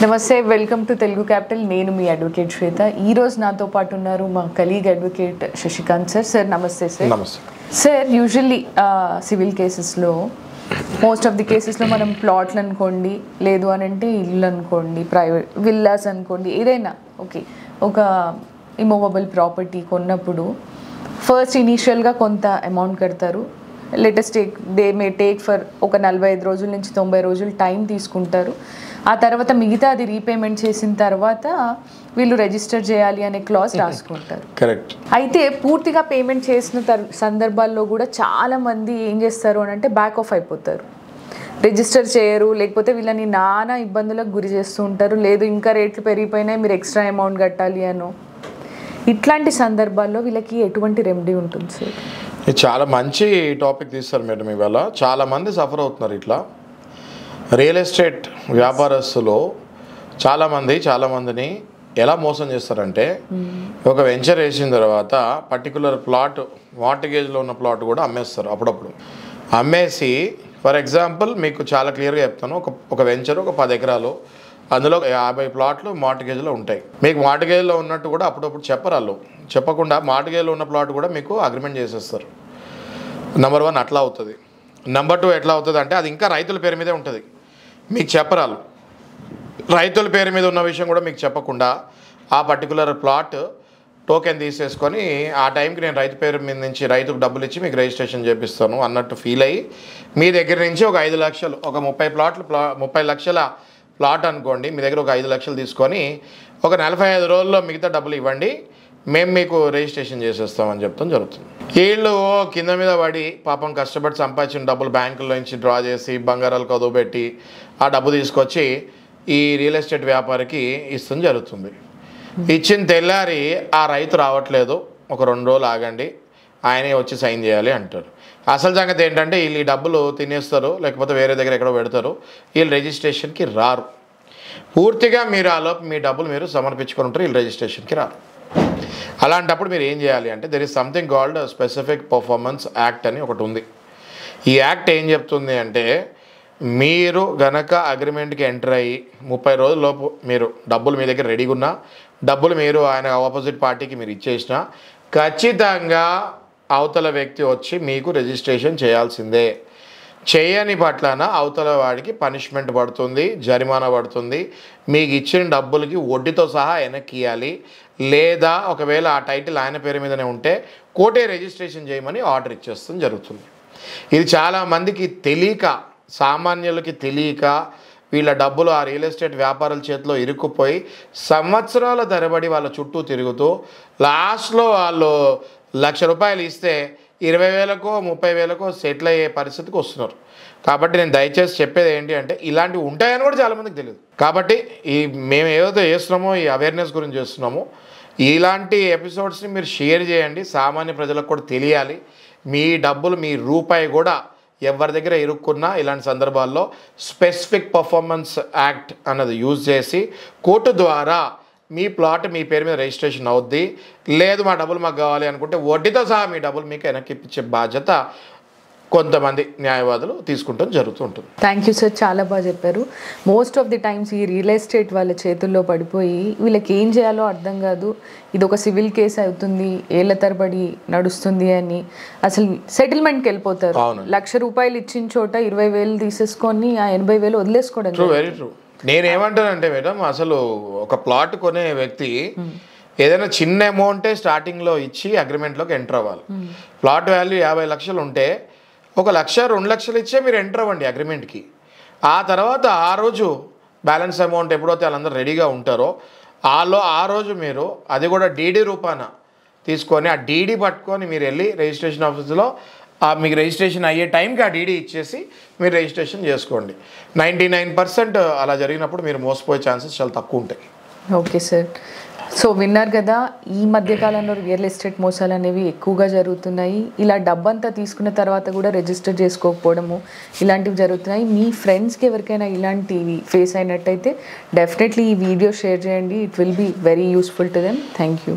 నమస్తే, welcome to Telugu capital. నేను మీ advocate శ్వేత. ఈ రోజు నాతో పాటు ఉన్నారు మా colleague advocate Shashikant sir. Sir నమస్తే సార్. నమస్తే సార్. యూజువల్లీ సివిల్ కేసెస్లో మోస్ట్ ఆఫ్ ది కేసెస్లో మనం ప్లాట్లు అనుకోండి, లేదు అని అంటే ఇల్లు అనుకోండి, ప్రైవేట్ విల్లాస్ అనుకోండి, ఏదైనా ఓకే, ఒక ఇమూవబుల్ ప్రాపర్టీ కొన్నప్పుడు ఫస్ట్ ఇనీషియల్గా కొంత అమౌంట్ కడతారు. Latest they may take for ఒక 45 రోజుల నుంచి 90 రోజులు టైం తీసుకుంటారు. ఆ తర్వాత మిగతా అది రీపేమెంట్ చేసిన తర్వాత వీళ్ళు రిజిస్టర్ చేయాలి అనే క్లాజ్ రాసుకుంటారు. కరెక్ట్. అయితే పూర్తిగా పేమెంట్ చేసిన సందర్భాల్లో కూడా చాలామంది ఏం చేస్తారు అని అంటే బ్యాక్ ఆఫ్ అయిపోతారు, రిజిస్టర్ చేయరు, లేకపోతే వీళ్ళని నానా ఇబ్బందులకు గురి చేస్తూ ఉంటారు. లేదు ఇంకా రేట్లు పెరిగిపోయినాయి, మీరు ఎక్స్ట్రా అమౌంట్ కట్టాలి అను. ఇట్లాంటి సందర్భాల్లో వీళ్ళకి ఎటువంటి రెమెడీ ఉంటుంది సార్? ఇది చాలా మంచి టాపిక్ తీస్తారు మేడం. ఇవాళ చాలామంది సఫర్ అవుతున్నారు. ఇట్లా రియల్ ఎస్టేట్ వ్యాపారస్తులు చాలామందిని ఎలా మోసం చేస్తారంటే, ఒక వెంచర్ వేసిన తర్వాత పర్టికులర్ ప్లాట్, మార్టిగేజ్లో ఉన్న ప్లాట్ కూడా అమ్మేస్తారు. అప్పుడప్పుడు అమ్మేసి, ఫర్ ఎగ్జాంపుల్ మీకు చాలా క్లియర్గా చెప్తాను, ఒక వెంచర్ ఒక 10 ఎకరాలు, అందులో 50 ప్లాట్లు మార్టిగేజ్లో ఉంటాయి. మీకు మార్టిగేజ్లో ఉన్నట్టు కూడా అప్పుడప్పుడు చెప్పరు. వాళ్ళు చెప్పకుండా మార్టిగేజ్లో ఉన్న ప్లాట్ కూడా మీకు అగ్రిమెంట్ చేసేస్తారు. నెంబర్ 1 అట్లా అవుతుంది. నెంబర్ 2 ఎట్లా అవుతుంది అంటే, అది ఇంకా రైతుల పేరు మీదే ఉంటుంది, మీకు చెప్పరాలు. రైతుల పేరు మీద ఉన్న విషయం కూడా మీకు చెప్పకుండా ఆ పర్టికులర్ ప్లాట్ టోకెన్ తీసేసుకొని ఆ టైంకి నేను రైతు పేరు మీద నుంచి రైతుకు డబ్బులు ఇచ్చి మీకు రిజిస్ట్రేషన్ చేపిస్తాను అన్నట్టు ఫీల్ అయ్యి మీ దగ్గర నుంచి ఒక 5 లక్షలు, ఒక 30 లక్షల ప్లాట్ అనుకోండి, మీ దగ్గర ఒక 5 లక్షలు తీసుకొని ఒక 45 రోజుల్లో మిగతా డబ్బులు ఇవ్వండి, మేము మీకు రిజిస్ట్రేషన్ చేసేస్తామని చెప్తాం జరుగుతుంది. వీళ్ళు కింద మీద పడి పాపం కష్టపడి సంపాదించిన డబ్బులు బ్యాంకుల్లో నుంచి డ్రా చేసి బంగారాలు కదువు పెట్టి ఆ డబ్బు తీసుకొచ్చి ఈ రియల్ ఎస్టేట్ వ్యాపారికి ఇస్తాం జరుగుతుంది. ఇచ్చిన తెల్లారి ఆ రైతు రావట్లేదు, ఒక 2 రోజులు ఆగండి, ఆయనే వచ్చి సైన్ చేయాలి అంటారు. అసలు సంగతి ఏంటంటే, వీళ్ళు ఈ డబ్బులు తినేస్తారు, లేకపోతే వేరే దగ్గర ఎక్కడో పెడతారు, వీళ్ళు రిజిస్ట్రేషన్కి రారు. పూర్తిగా మీరు ఆలోపు మీ డబ్బులు మీరు సమర్పించుకొని ఉంటారు, వీళ్ళు రిజిస్ట్రేషన్కి రారు. అలాంటప్పుడు మీరు ఏం చేయాలి అంటే, there is something called specific performance act అని ఒకటి ఉంది. ఈ యాక్ట్ ఏం చెప్తుంది అంటే, మీరు గనక అగ్రిమెంట్కి ఎంటర్ అయ్యి 30 రోజుల్లోపు మీరు డబ్బులు మీ దగ్గర రెడీగా ఉన్నా, డబ్బులు మీరు ఆయన ఆపోజిట్ పార్టీకి మీరు ఇచ్చేసినా, ఖచ్చితంగా అవతల వ్యక్తి వచ్చి మీకు రిజిస్ట్రేషన్ చేయాల్సిందే. చేయని పట్లన అవతల వాడికి పనిష్మెంట్ పడుతుంది, జరిమానా పడుతుంది, మీకు ఇచ్చిన డబ్బులకి వడ్డీతో సహా వెనక్కి ఇవ్వాలి. లేదా ఒకవేళ ఆ టైటిల్ ఆయన పేరు మీదనే ఉంటే కోర్టే రిజిస్ట్రేషన్ చేయమని ఆర్డర్ ఇచ్చేస్తాం జరుగుతుంది. ఇది చాలామందికి తెలియక, సామాన్యులకి తెలియక వీళ్ళ డబ్బులు ఆ రియల్ ఎస్టేట్ వ్యాపారాల చేతిలో ఇరుక్కుపోయి సంవత్సరాల తరబడి వాళ్ళ చుట్టూ తిరుగుతూ లాస్ట్లో వాళ్ళు ₹1,00,000 ఇస్తే 20,000కో 30,000కో సెటిల్ అయ్యే పరిస్థితికి వస్తున్నారు. కాబట్టి నేను దయచేసి చెప్పేది ఏంటి అంటే, ఇలాంటివి ఉంటాయని కూడా చాలామందికి తెలియదు. కాబట్టి మేము ఏదైతే చేస్తున్నామో, ఈ అవేర్నెస్ గురించి చేస్తున్నామో, ఇలాంటి ఎపిసోడ్స్ని మీరు షేర్ చేయండి, సామాన్య ప్రజలకు కూడా తెలియాలి. మీ డబ్బులు, మీ రూపాయి కూడా ఎవరి దగ్గర ఇరుక్కున్నా ఇలాంటి సందర్భాల్లో స్పెసిఫిక్ పర్ఫార్మెన్స్ యాక్ట్ అన్నది యూజ్ చేసి కోర్టు ద్వారా మీ ప్లాట్ మీ పేరు మీద రిజిస్ట్రేషన్ అవుద్ది. లేదు మా డబ్బులు మాకు కావాలి అనుకుంటే వడ్డీతో సహా మీ డబ్బులు మీకు వెనక్కి ఇప్పించే బాధ్యత కొంతమంది న్యాయవాదులు తీసుకుంటాం జరుగుతూ ఉంటుంది. థ్యాంక్ యూ సార్, చాలా బాగా చెప్పారు. మోస్ట్ ఆఫ్ ది టైమ్స్ ఈ రియల్ ఎస్టేట్ వాళ్ళ చేతుల్లో పడిపోయి వీళ్ళకి ఏం చేయాలో అర్థం కాదు. ఇది ఒక సివిల్ కేసు అవుతుంది, ఏళ్ల తరబడి నడుస్తుంది అని అసలు సెటిల్మెంట్కి వెళ్ళిపోతారు. ₹1,00,000 ఇచ్చిన చోట 20,000 తీసేసుకొని ఆ 80,000 వదిలేసుకోవడం. Very true. నేనేమంటానంటే మేడం, అసలు ఒక ప్లాట్ కొనే వ్యక్తి ఏదైనా చిన్న అమౌంటే స్టార్టింగ్లో ఇచ్చి అగ్రిమెంట్లోకి ఎంటర్ అవ్వాలి. ప్లాట్ వాల్యూ 50 లక్షలు ఉంటే 1,00,000 2 లక్షలు ఇచ్చే మీరు ఎంటర్ అవ్వండి అగ్రిమెంట్కి. ఆ తర్వాత ఆ రోజు బ్యాలెన్స్ అమౌంట్ ఎప్పుడైతే వాళ్ళందరూ రెడీగా ఉంటారో ఆ రోజు మీరు అది కూడా డీడీ రూపాన తీసుకొని ఆ డీడీ పట్టుకొని మీరు వెళ్ళి రిజిస్ట్రేషన్ ఆఫీస్లో మీకు రిజిస్ట్రేషన్ అయ్యే టైంకి ఆ డీడీ ఇచ్చేసి మీరు రిజిస్ట్రేషన్ చేసుకోండి. 99% అలా జరిగినప్పుడు మీరు మోసపోయే ఛాన్సెస్ చాలా తక్కువ ఉంటాయి. Okay sir. సో విన్నారు కదా, ఈ మధ్యకాలంలో రియల్ ఎస్టేట్ మోసాలు అనేవి ఎక్కువగా జరుగుతున్నాయి. ఇలా డబ్బంతా తీసుకున్న తర్వాత కూడా రిజిస్టర్ చేసుకోకపోవడము ఇలాంటివి జరుగుతున్నాయి. మీ ఫ్రెండ్స్కి ఎవరికైనా ఇలాంటివి ఫేస్ అయినట్టయితే డెఫినెట్లీ ఈ వీడియో షేర్ చేయండి. It will be very useful to them. Thank you.